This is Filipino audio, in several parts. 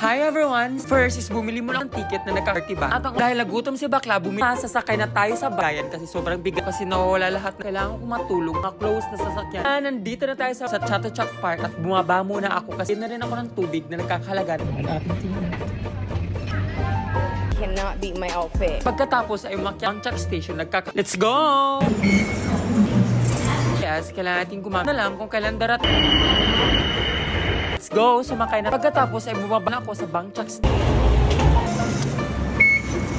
Hi everyone! First is bumili mo ng ticket na nagka-30 ba? At dahil nagutom si bakla, sasakay na tayo sa bayan kasi sobrang bigat kasi nawawala lahat. Kailangan ko matulog, ma-close na sasakyan. Nandito na tayo sa Chatuchak Park at bumaba muna ako kasi na rin ako ng tubig na nagkakahalaga. Cannot beat my outfit. Pagkatapos ay umakyat ang Chak Station, Let's go! Yes, kailangan natin kumama na lang kung kailan darating. Let's go! Sumakay na. Pagkatapos ay bumaba na ako sa Bangchak Station.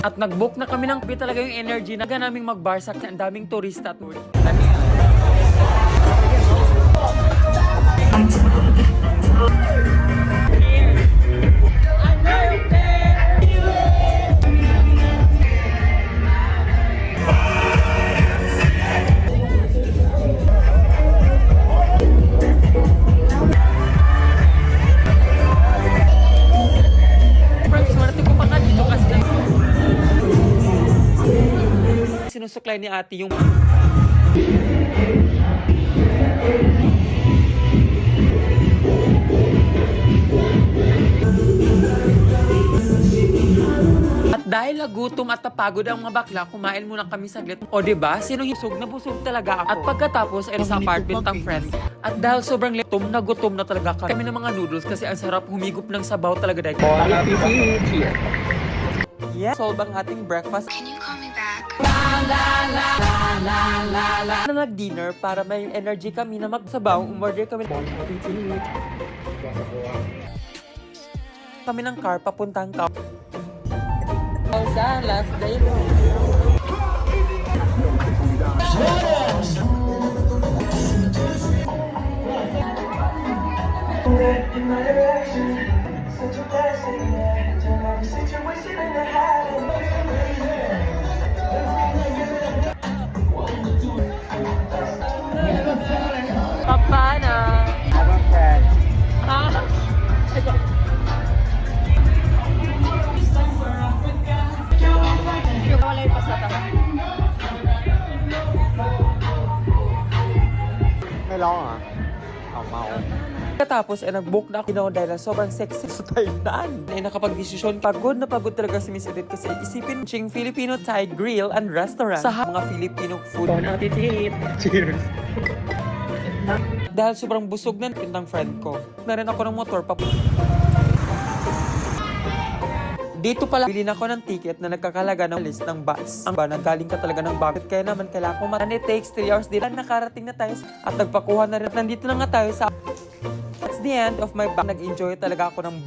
At nag-book na kami ng talaga yung energy na naming magbarsak na ang daming turista at sinusuklay ni ate yung at dahil nagutom at napagod ang mga bakla, kumain muna kami saglit. O diba? Sino hisog na busog talaga ako. At pagkatapos ay sa apartment ng friend. At dahil sobrang gutom na talaga kami ng mga noodles kasi ang sarap humigop ng sabaw talaga dahil. Yeah. Solve ang ating breakfast. Can you call me back? Na nag-dinner para may energy kami na magsabaw. Umorder kami ng car papuntang ka. Sa last day. Papa na. Katapos ay nag-book na ako dahil sobrang sexy sa Thailand. Ay nakapag-desisyon, pagod na pagod talaga si Miss Edith kasi isipin ching Filipino Thai Grill and Restaurant sa mga Filipino food. Bon appetit! Cheers! Dahil sobrang busog na ng friend ko, na rin ako ng motor dito pala, bilhin ako ng ticket na nagkakalaga ng list ng bus. Ang ba, nagaling ka talaga ng bakit kaya naman kailangan ko and it takes 3 hours din. Nakarating na tayo at nagpakuha na rin. Nandito na nga tayo sa... That's the end of my bag. Nag-enjoy talaga ako ng